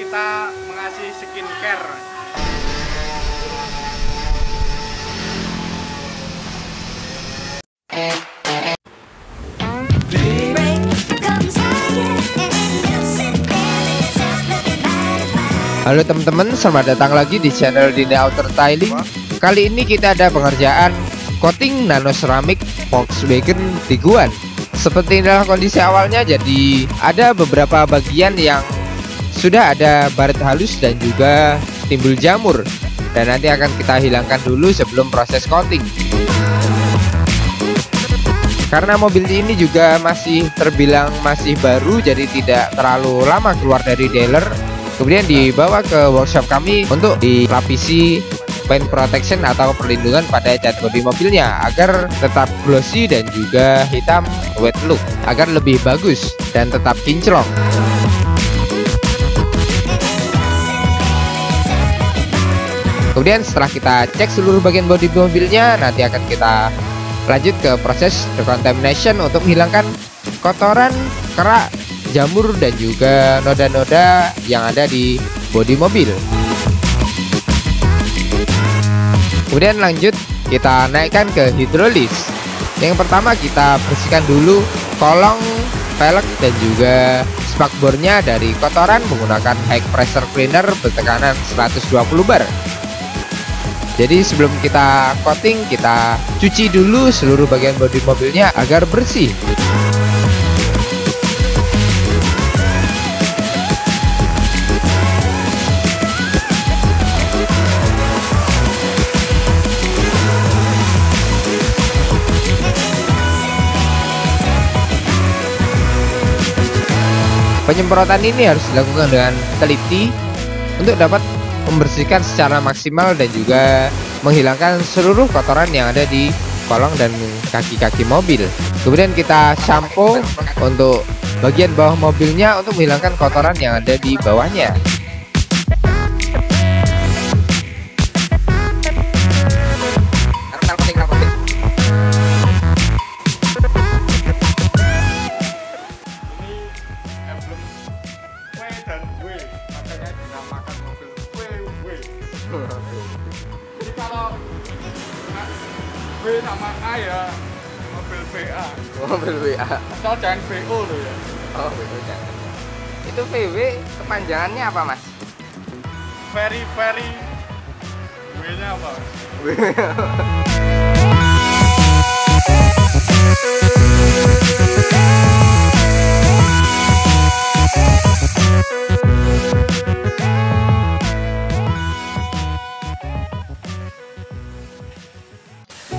kita mengasih skincare. Halo teman-teman, selamat datang lagi di channel Dinda Auto Styling. Kali ini kita ada pengerjaan coating nano ceramic Volkswagen Tiguan. Seperti inilah kondisi awalnya, jadi ada beberapa bagian yang sudah ada baret halus dan juga timbul jamur, dan nanti akan kita hilangkan dulu sebelum proses coating. Karena mobil ini juga masih terbilang masih baru, jadi tidak terlalu lama keluar dari dealer. Kemudian dibawa ke workshop kami untuk dilapisi paint protection atau perlindungan pada cat bodi mobilnya agar tetap glossy dan juga hitam wet look, agar lebih bagus dan tetap kinclong. Kemudian setelah kita cek seluruh bagian bodi mobilnya, nanti akan kita lanjut ke proses decontamination untuk menghilangkan kotoran, kerak, jamur dan juga noda-noda yang ada di bodi mobil. Kemudian lanjut kita naikkan ke hidrolis. Yang pertama kita bersihkan dulu kolong, velg dan juga spakbornya dari kotoran menggunakan high pressure cleaner bertekanan 120 bar. Jadi sebelum kita coating, kita cuci dulu seluruh bagian bodi mobilnya agar bersih. Penyemprotan ini harus dilakukan dengan teliti untuk dapat membersihkan secara maksimal dan juga menghilangkan seluruh kotoran yang ada di kolong dan kaki-kaki mobil. Kemudian kita shampoo untuk bagian bawah mobilnya untuk menghilangkan kotoran yang ada di bawahnya. Jadi kalau V sama A ya mobil VA. Mobil WA. Asal jangan VO loh ya. Oh, betul jangan. Itu VW kepanjangannya apa, Mas? Very W-nya apa?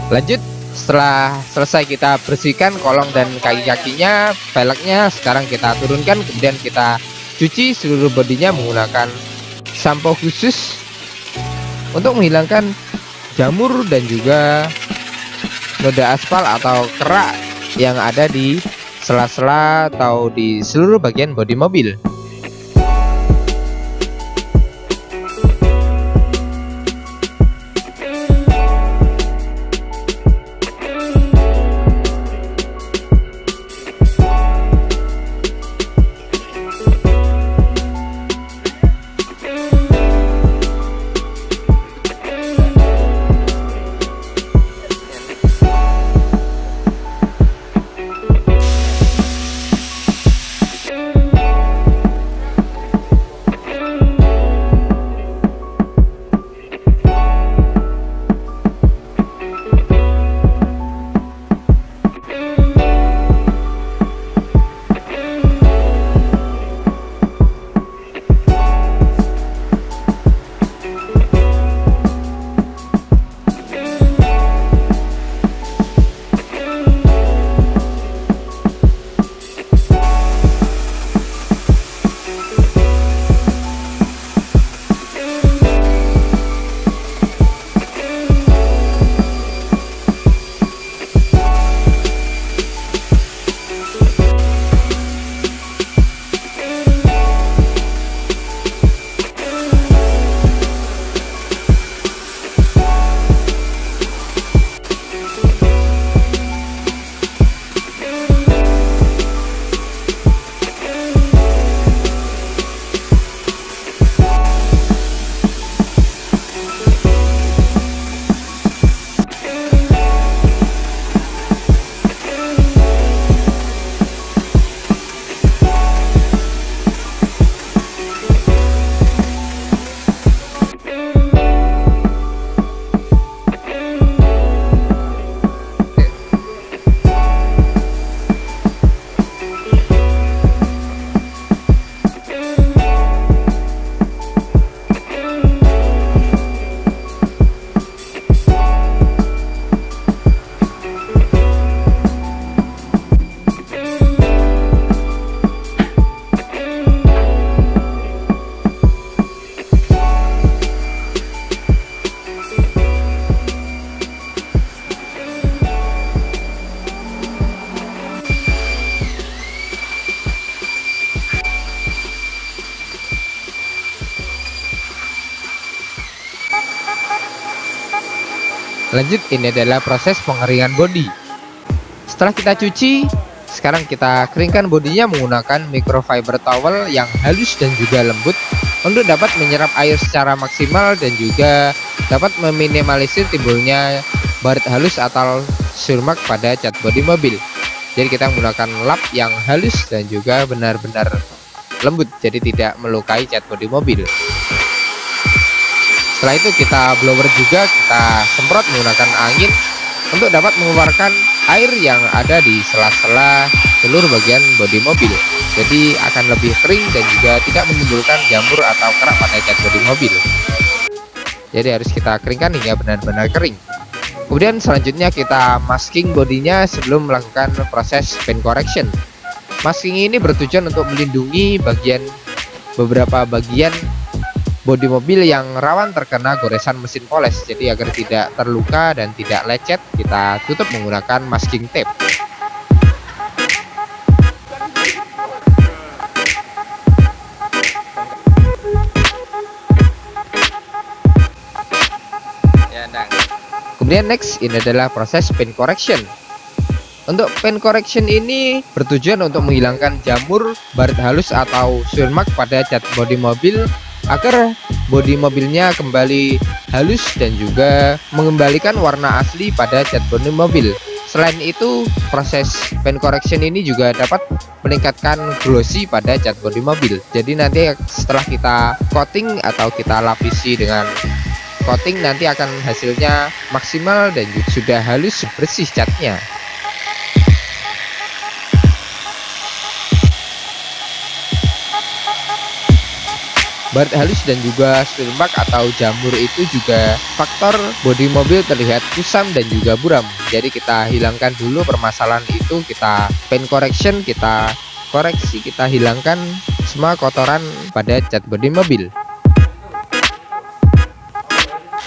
Lanjut, setelah selesai kita bersihkan kolong dan kaki-kakinya, velgnya sekarang kita turunkan, kemudian kita cuci seluruh bodinya menggunakan sampo khusus untuk menghilangkan jamur dan juga noda aspal atau kerak yang ada di sela-sela atau di seluruh bagian bodi mobil. Lanjut, ini adalah proses pengeringan bodi. Setelah kita cuci, sekarang kita keringkan bodinya menggunakan microfiber towel yang halus dan juga lembut untuk dapat menyerap air secara maksimal dan juga dapat meminimalisir timbulnya baret halus atau surmak pada cat bodi mobil. Jadi kita menggunakan lap yang halus dan juga benar-benar lembut, jadi tidak melukai cat bodi mobil. Setelah itu kita blower juga, kita semprot menggunakan angin untuk dapat mengeluarkan air yang ada di sela-sela seluruh bagian bodi mobil. Jadi akan lebih kering dan juga tidak menimbulkan jamur atau kerak pada cat bodi mobil. Jadi harus kita keringkan hingga benar-benar kering. Kemudian selanjutnya kita masking bodinya sebelum melakukan proses paint correction. Masking ini bertujuan untuk melindungi beberapa bagian bodi mobil yang rawan terkena goresan mesin poles. Jadi agar tidak terluka dan tidak lecet, kita tutup menggunakan masking tape. Kemudian next, ini adalah proses paint correction. Untuk paint correction ini bertujuan untuk menghilangkan jamur, baret halus atau surmak pada cat bodi mobil agar bodi mobilnya kembali halus dan juga mengembalikan warna asli pada cat bodi mobil. Selain itu, proses paint correction ini juga dapat meningkatkan glossy pada cat bodi mobil. Jadi nanti setelah kita coating atau kita lapisi dengan coating, nanti akan hasilnya maksimal dan juga sudah halus bersih catnya. Baret halus dan juga surmak atau jamur itu juga faktor bodi mobil terlihat kusam dan juga buram. Jadi kita hilangkan dulu permasalahan itu, kita paint correction, kita koreksi, kita hilangkan semua kotoran pada cat bodi mobil.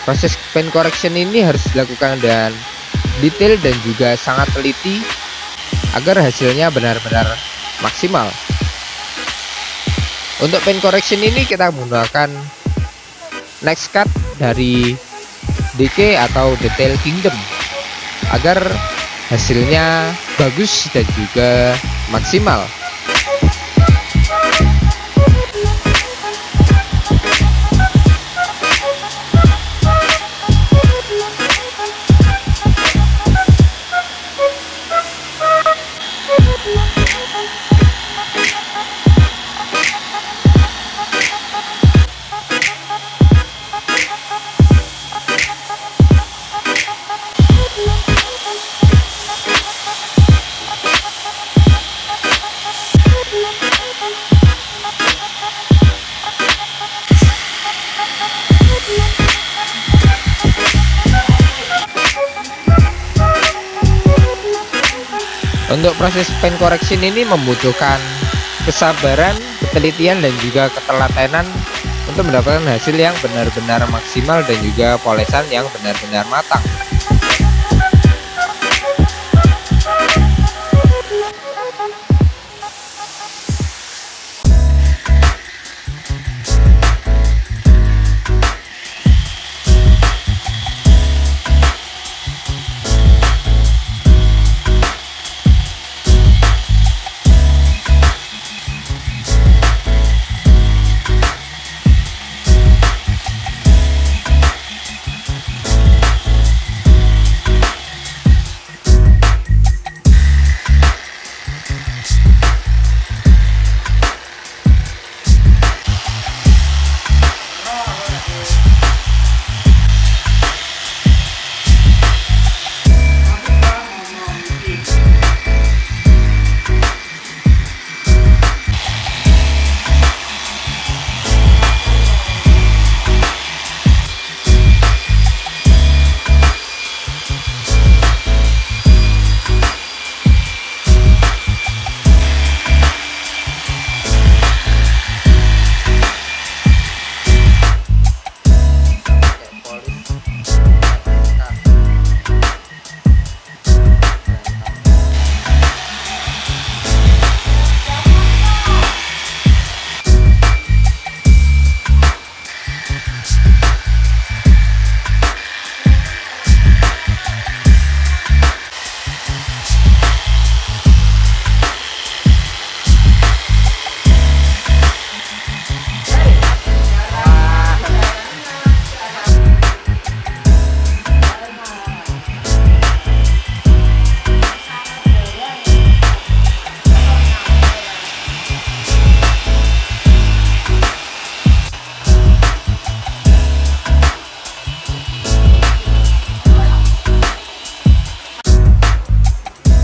Proses paint correction ini harus dilakukan dengan detail dan juga sangat teliti agar hasilnya benar-benar maksimal. Untuk paint correction ini kita menggunakan next cut dari DK atau Detail Kingdom agar hasilnya bagus dan juga maksimal. Untuk proses paint correction ini membutuhkan kesabaran, ketelitian dan juga ketelatenan untuk mendapatkan hasil yang benar-benar maksimal dan juga polesan yang benar-benar matang.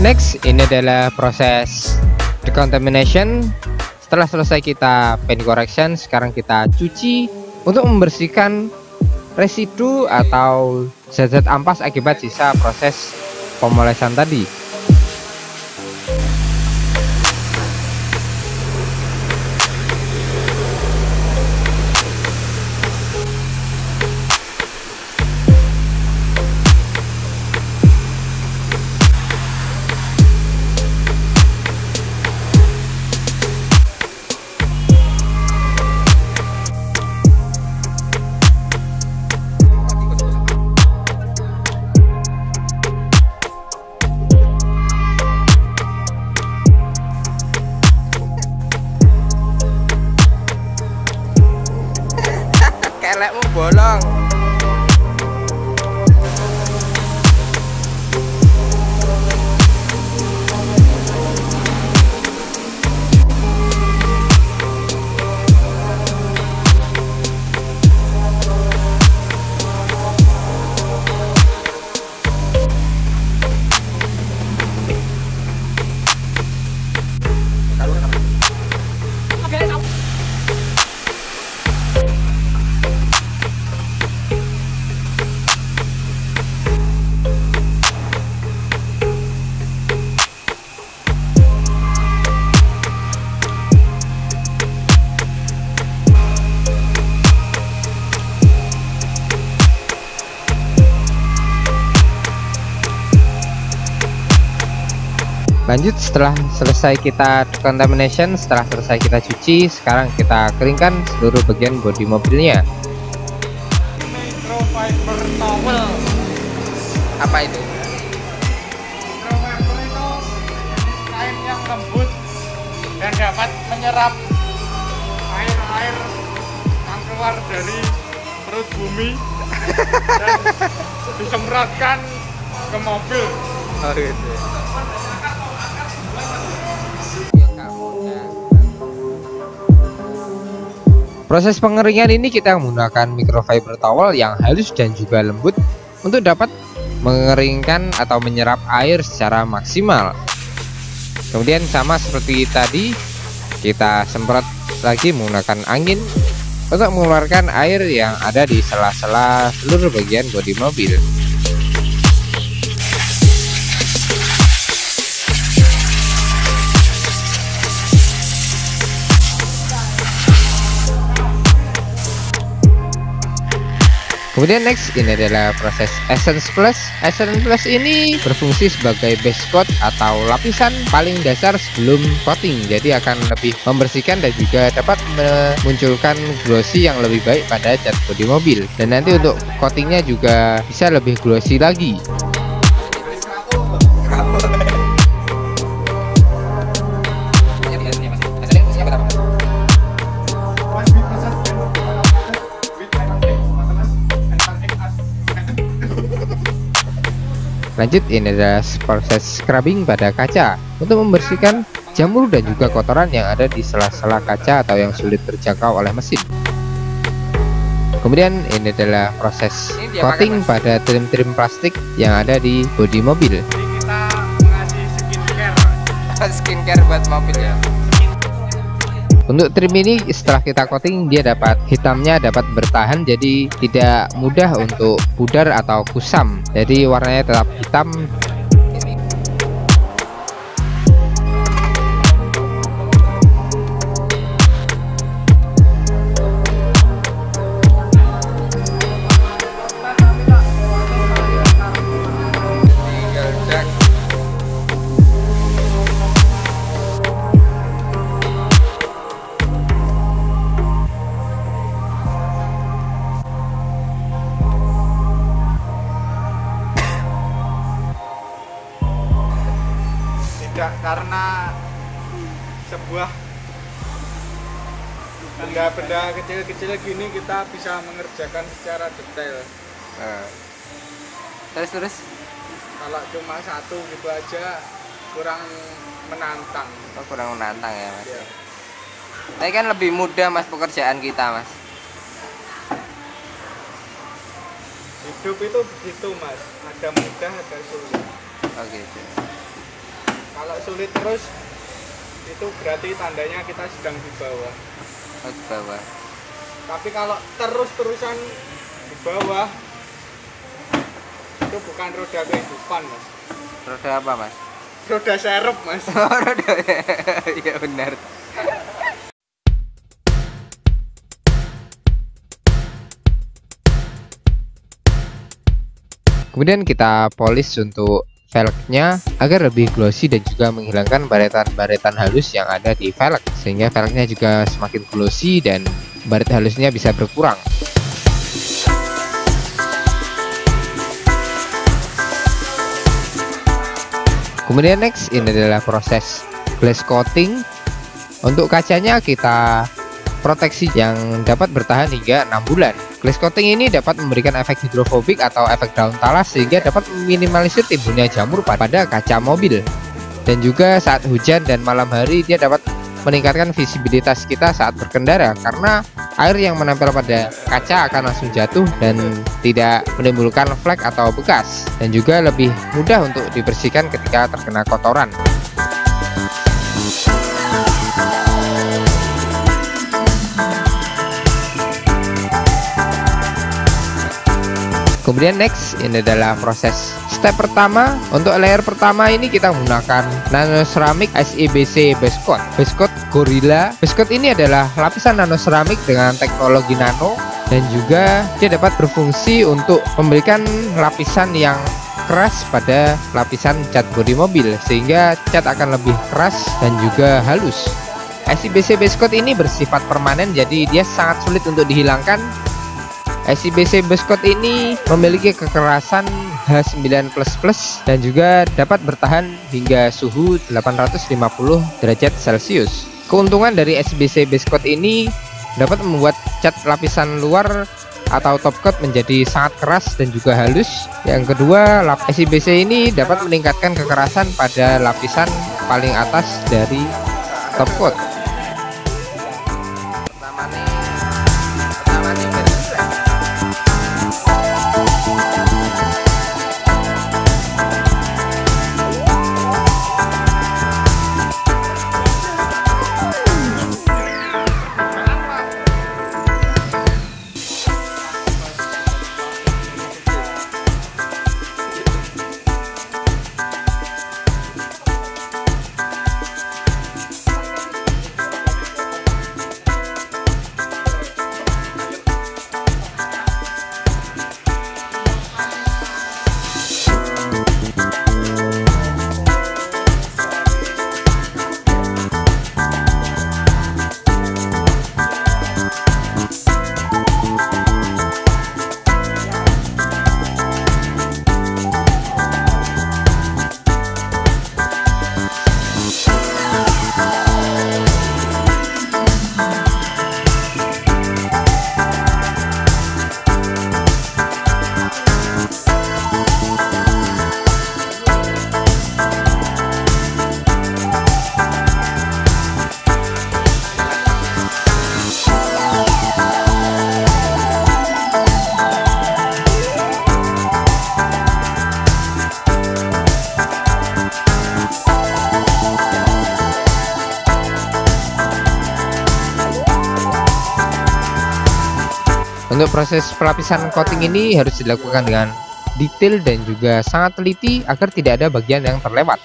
Next, ini adalah proses decontamination. Setelah selesai kita paint correction, sekarang kita cuci untuk membersihkan residu atau zat-zat ampas akibat sisa proses pemolesan tadi. Kelekmu bolong. Lanjut, setelah selesai kita decontamination, setelah selesai kita cuci, sekarang kita keringkan seluruh bagian bodi mobilnya. Microfiber towel. Apa itu? Microfiber itu kain yang lembut dan dapat menyerap air-air yang keluar dari perut bumi dan disemprotkan ke mobil. Oh gitu. Proses pengeringan ini kita menggunakan microfiber towel yang halus dan juga lembut untuk dapat mengeringkan atau menyerap air secara maksimal. Kemudian sama seperti tadi, kita semprot lagi menggunakan angin untuk mengeluarkan air yang ada di sela-sela seluruh bagian bodi mobil. Kemudian next, ini adalah proses Essence Plus. Essence Plus ini berfungsi sebagai base coat atau lapisan paling dasar sebelum coating. Jadi akan lebih membersihkan dan juga dapat memunculkan glossy yang lebih baik pada cat bodi mobil. Dan nanti untuk coatingnya juga bisa lebih glossy lagi. Lanjut, ini adalah proses scrubbing pada kaca untuk membersihkan jamur dan juga kotoran yang ada di sela-sela kaca atau yang sulit terjangkau oleh mesin. Kemudian ini adalah proses coating pada trim-trim plastik yang ada di bodi mobil. Jadi kita mengasih skincare. Skincare buat mobil ya. Untuk trim ini setelah kita coating, dia dapat hitamnya dapat bertahan, jadi tidak mudah untuk pudar atau kusam. Jadi warnanya tetap hitam. Tidak karena sebuah benda-benda kecil-kecil gini kita bisa mengerjakan secara detail. Terus Kalau cuma satu gitu aja kurang menantang. kurang menantang ya mas. Ya. Tapi kan lebih mudah mas pekerjaan kita mas. Hidup itu begitu mas, ada mudah ada sulit. Oke. Kalau sulit terus itu berarti tandanya kita sedang di bawah. Di bawah. Tapi kalau terus-terusan di bawah itu bukan roda kehidupan, Mas. Roda apa, Mas? Roda serep, Mas. Roda. Iya benar. Kemudian kita polish untuk velgnya agar lebih glossy dan juga menghilangkan baretan-baretan halus yang ada di velg, sehingga velgnya juga semakin glossy dan baret halusnya bisa berkurang. Kemudian next ini adalah proses glass coating. Untuk kacanya kita proteksi yang dapat bertahan hingga 6 bulan. Glass coating ini dapat memberikan efek hidrofobik atau efek daun talas sehingga dapat meminimalisir timbulnya jamur pada kaca mobil. Dan juga saat hujan dan malam hari dia dapat meningkatkan visibilitas kita saat berkendara karena air yang menempel pada kaca akan langsung jatuh dan tidak menimbulkan flek atau bekas, dan juga lebih mudah untuk dibersihkan ketika terkena kotoran. Kemudian next ini adalah proses step pertama. Untuk layer pertama ini kita menggunakan nanoceramik SIBC base coat Gorilla. Base coat ini adalah lapisan nanoceramik dengan teknologi nano dan juga dia dapat berfungsi untuk memberikan lapisan yang keras pada lapisan cat bodi mobil sehingga cat akan lebih keras dan juga halus. SIBC base coat ini bersifat permanen, jadi dia sangat sulit untuk dihilangkan. SIBC base coat ini memiliki kekerasan H9++ dan juga dapat bertahan hingga suhu 850 derajat Celcius. Keuntungan dari SIBC base coat ini dapat membuat cat lapisan luar atau top coat menjadi sangat keras dan juga halus. Yang kedua, SIBC ini dapat meningkatkan kekerasan pada lapisan paling atas dari top coat. Untuk proses pelapisan coating ini harus dilakukan dengan detail dan juga sangat teliti agar tidak ada bagian yang terlewat.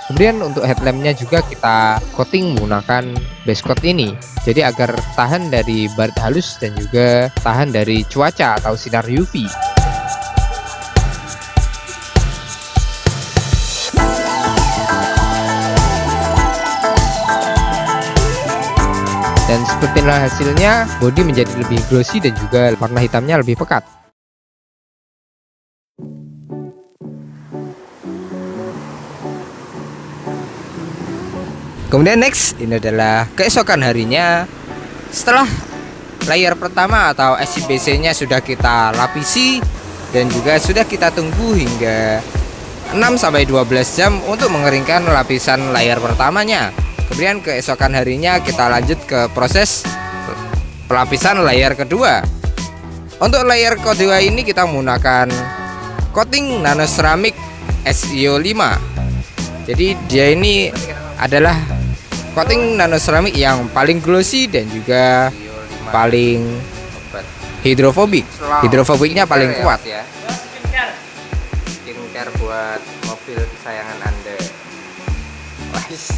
Kemudian untuk headlampnya juga kita coating menggunakan base coat ini, jadi agar tahan dari baret halus dan juga tahan dari cuaca atau sinar UV. Dan sepertilah hasilnya, bodi menjadi lebih glossy dan juga warna hitamnya lebih pekat. Kemudian next, ini adalah keesokan harinya. Setelah layer pertama atau SIBC nya sudah kita lapisi dan juga sudah kita tunggu hingga 6-12 jam untuk mengeringkan lapisan layer pertamanya. Kemudian keesokan harinya kita lanjut ke proses pelapisan layer kedua. Untuk layer kedua ini kita menggunakan coating nanoceramik SiO5. Jadi dia ini adalah coating nano ceramic yang paling glossy dan juga paling hidrofobik. Hidrofobiknya paling kuat ya. Skincare buat mobil kesayangan Anda. Wais,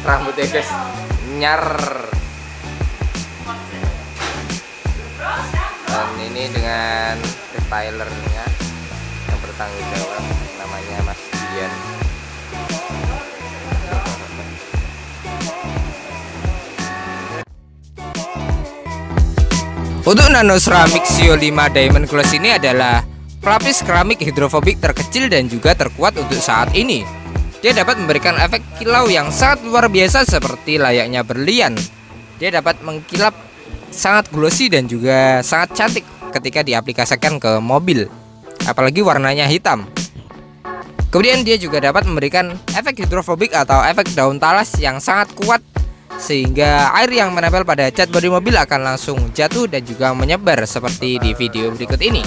rambutnya guys nyar. Dan ini dengan retailernya yang bertanggung jawab, namanya Mas Dian. Untuk nano ceramic Sio 5 Diamond Gloss ini adalah pelapis keramik hidrofobik terkecil dan juga terkuat untuk saat ini. Dia dapat memberikan efek kilau yang sangat luar biasa seperti layaknya berlian. Dia dapat mengkilap sangat glossy dan juga sangat cantik ketika diaplikasikan ke mobil, apalagi warnanya hitam. Kemudian dia juga dapat memberikan efek hidrofobik atau efek daun talas yang sangat kuat, sehingga air yang menempel pada cat bodi mobil akan langsung jatuh dan juga menyebar seperti di video berikut ini.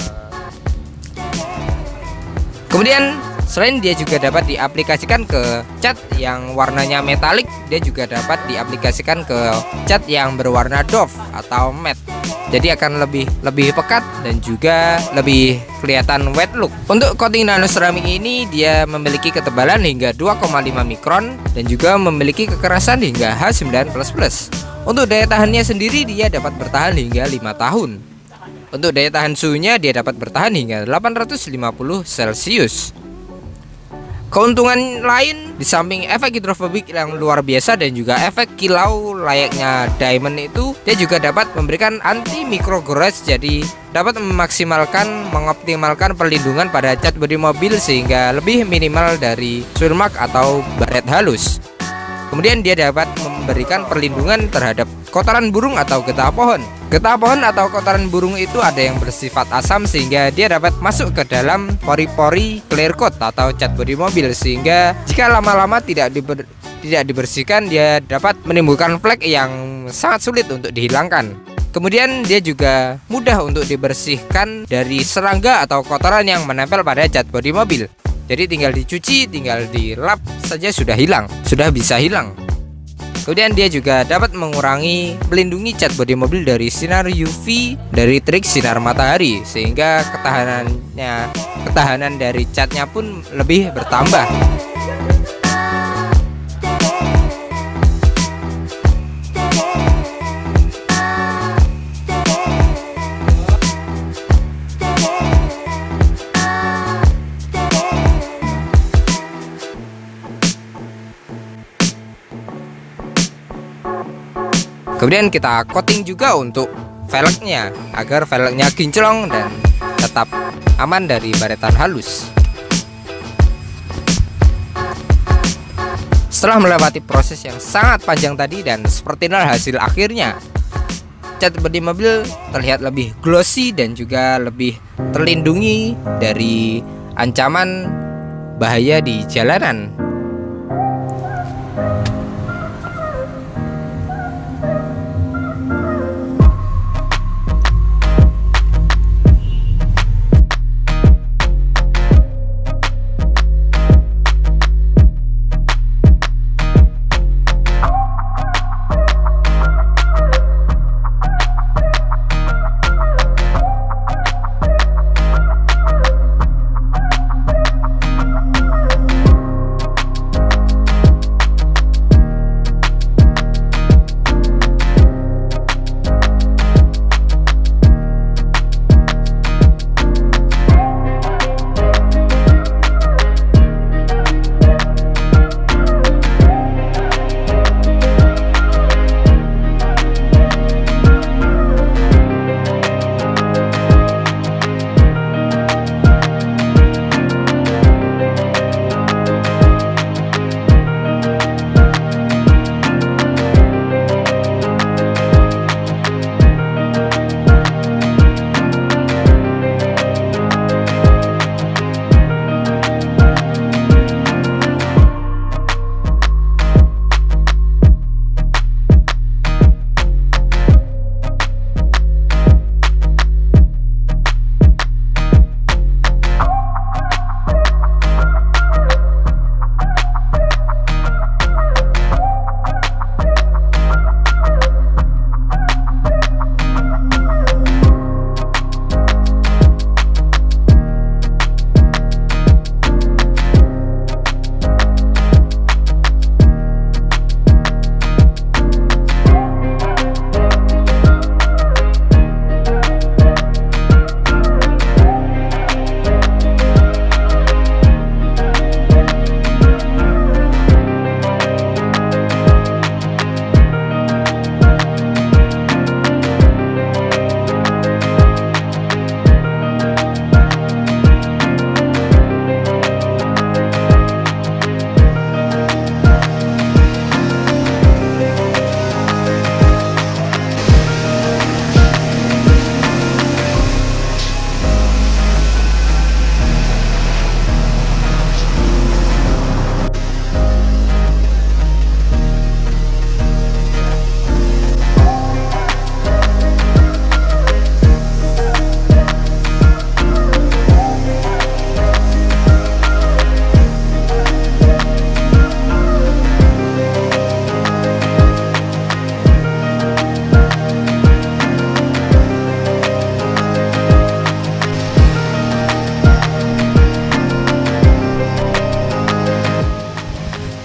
Kemudian selain dia juga dapat diaplikasikan ke cat yang warnanya metalik, dia juga dapat diaplikasikan ke cat yang berwarna doff atau matte. Jadi akan lebih pekat dan juga lebih kelihatan wet look. Untuk coating nano ceramic ini dia memiliki ketebalan hingga 2,5 mikron dan juga memiliki kekerasan hingga H9++. Untuk daya tahannya sendiri dia dapat bertahan hingga 5 tahun. Untuk daya tahan suhunya dia dapat bertahan hingga 850 Celcius. Keuntungan lain di samping efek hidrofobik yang luar biasa dan juga efek kilau layaknya diamond itu, dia juga dapat memberikan anti microgores, jadi dapat mengoptimalkan perlindungan pada cat bodi mobil sehingga lebih minimal dari swirl mark atau baret halus. Kemudian dia dapat memberikan perlindungan terhadap kotoran burung atau getah pohon. Getah pohon atau kotoran burung itu ada yang bersifat asam sehingga dia dapat masuk ke dalam pori-pori clear coat atau cat bodi mobil, sehingga jika lama-lama tidak dibersihkan dia dapat menimbulkan flek yang sangat sulit untuk dihilangkan. Kemudian dia juga mudah untuk dibersihkan dari serangga atau kotoran yang menempel pada cat bodi mobil. Jadi tinggal dicuci, tinggal dilap saja sudah bisa hilang. Kemudian dia juga dapat melindungi cat bodi mobil dari sinar UV dari terik sinar matahari, sehingga ketahanan dari catnya pun lebih bertambah. Kemudian kita coating juga untuk velgnya agar velgnya kinclong dan tetap aman dari baretan halus. Setelah melewati proses yang sangat panjang tadi dan sepertilah hasil akhirnya, cat bodi mobil terlihat lebih glossy dan juga lebih terlindungi dari ancaman bahaya di jalanan.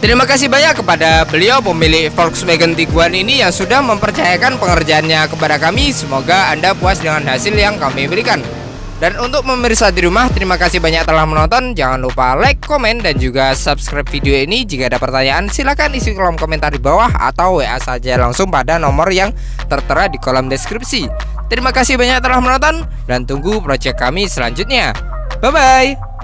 Terima kasih banyak kepada beliau pemilik Volkswagen Tiguan ini yang sudah mempercayakan pengerjaannya kepada kami. Semoga Anda puas dengan hasil yang kami berikan. Dan untuk pemirsa di rumah, terima kasih banyak telah menonton. Jangan lupa like, komen, dan juga subscribe video ini. Jika ada pertanyaan, silahkan isi kolom komentar di bawah atau WA saja langsung pada nomor yang tertera di kolom deskripsi. Terima kasih banyak telah menonton dan tunggu project kami selanjutnya. Bye-bye.